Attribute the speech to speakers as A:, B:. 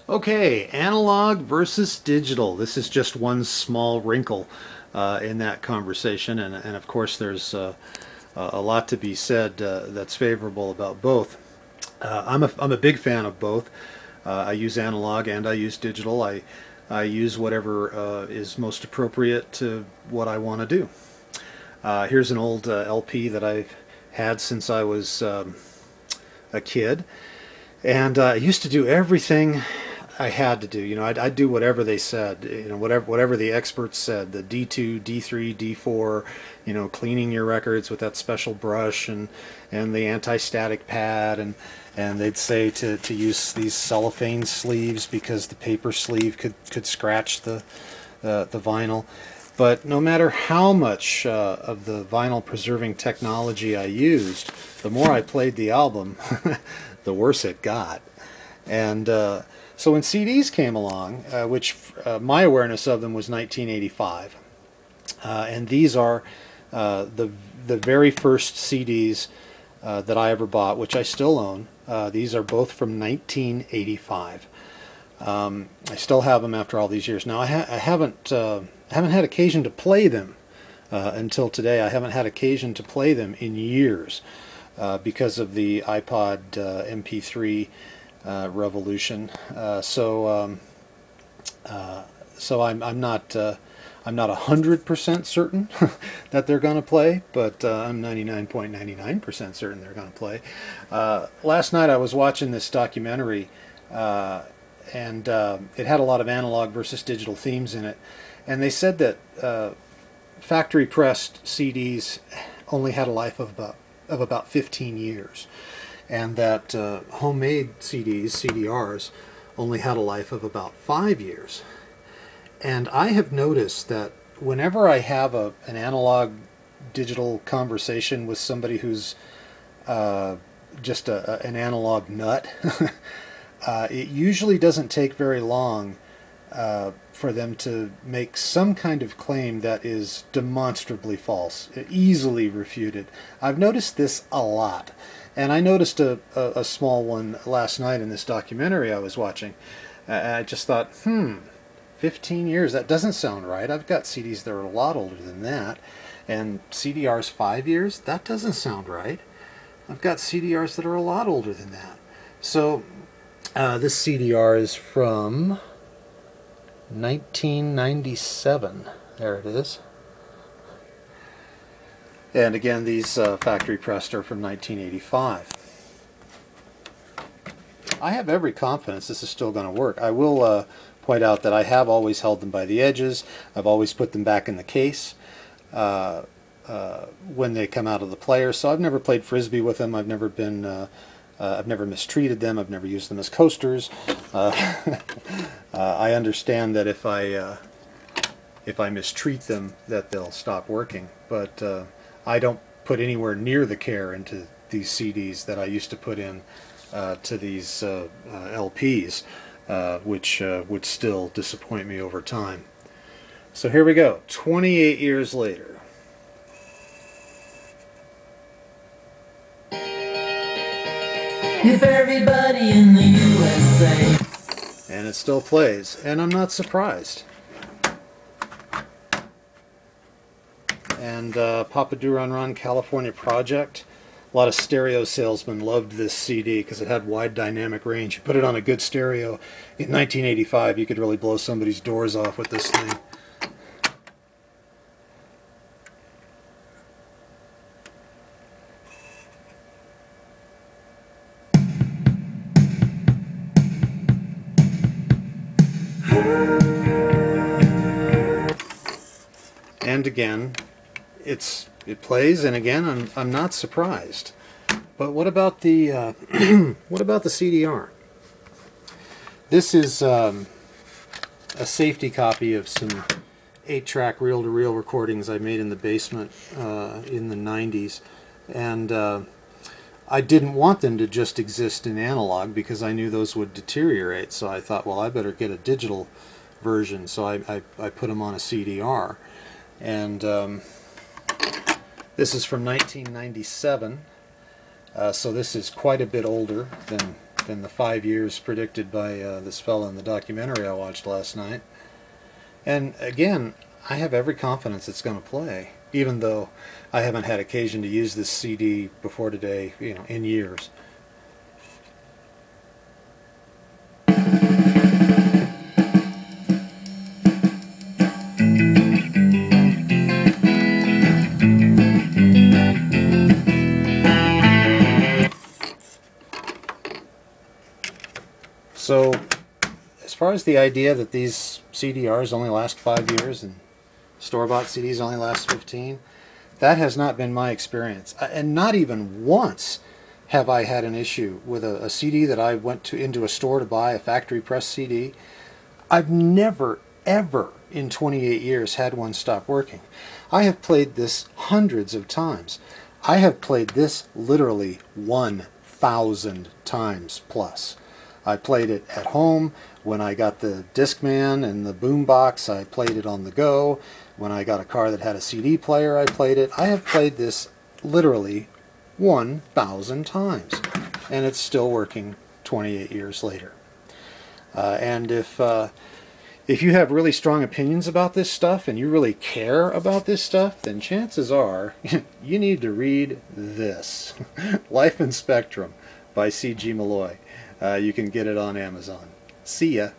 A: Okay, analog versus digital. This is just one small wrinkle in that conversation, and of course there's a lot to be said that's favorable about both. I'm a big fan of both. I use analog and I use digital. I use whatever is most appropriate to what I want to do. Here's an old LP that I've had since I was a kid, and I used to do everything I had to do. You know, I'd do whatever they said. You know, whatever the experts said. The D2, D3, D4. You know, cleaning your records with that special brush and the anti-static pad, and they'd say to use these cellophane sleeves because the paper sleeve could scratch the vinyl. But no matter how much of the vinyl preserving technology I used, the more I played the album, the worse it got. And so when CDs came along, which my awareness of them was 1985, and these are the very first CDs that I ever bought, which I still own. These are both from 1985. I still have them after all these years. Now I haven't had occasion to play them until today. I haven't had occasion to play them in years because of the iPod MP3 revolution. So I'm not 100% certain that they're going to play, but I'm 99.99% certain they're going to play. Last night I was watching this documentary, and it had a lot of analog versus digital themes in it, and they said that factory pressed CDs only had a life of about 15 years, and that homemade CDs, CDRs, only had a life of about 5 years. And I have noticed that whenever I have an analog digital conversation with somebody who's just an analog nut, it usually doesn't take very long for them to make some kind of claim that is demonstrably false, easily refuted. I've noticed this a lot. And I noticed a small one last night in this documentary I was watching. I just thought, 15 years, that doesn't sound right. I've got CDs that are a lot older than that. And CDRs 5 years, that doesn't sound right. I've got CDRs that are a lot older than that. So this CDR is from 1997. There it is. And again, these factory pressed are from 1985. I have every confidence this is still going to work. I will point out that I have always held them by the edges. I've always put them back in the case when they come out of the player. So I've never played frisbee with them. I've never been I've never mistreated them. I've never used them as coasters. I understand that if I mistreat them, that they'll stop working. But I don't put anywhere near the care into these CDs that I used to put in to these LPs, which would still disappoint me over time. So here we go, 28 years later.
B: If everybody in the USA.
A: And it still plays, and I'm not surprised. And Papa Duran Run California Project. A lot of stereo salesmen loved this CD because it had wide dynamic range. You put it on a good stereo in 1985, you could really blow somebody's doors off with this thing. And again, it plays, and again, I'm not surprised. But what about the what about the CDR? This is a safety copy of some 8-track reel-to-reel recordings I made in the basement in the 90s, and I didn't want them to just exist in analog because I knew those would deteriorate. So I thought, well, I better get a digital version. So I put them on a CDR. And this is from 1997, so this is quite a bit older than than the 5 years predicted by this fella in the documentary I watched last night. And again, I have every confidence it's going to play, even though I haven't had occasion to use this CD before today, in years. So, as far as the idea that these CDRs only last 5 years and store-bought CDs only last 15, that has not been my experience. And not even once have I had an issue with a CD that I went into a store to buy, a factory press CD. I've never, ever in 28 years had one stop working. I have played this hundreds of times. I have played this literally 1,000 times plus. I played it at home when I got the Discman and the boombox. I played it on the go. When I got a car that had a CD player, I played it. I have played this literally 1,000 times, and it's still working 28 years later. And if you have really strong opinions about this stuff and you really care about this stuff, then chances are you need to read this, Life in Spectrum by C.G. Malloy. You can get it on Amazon. See ya.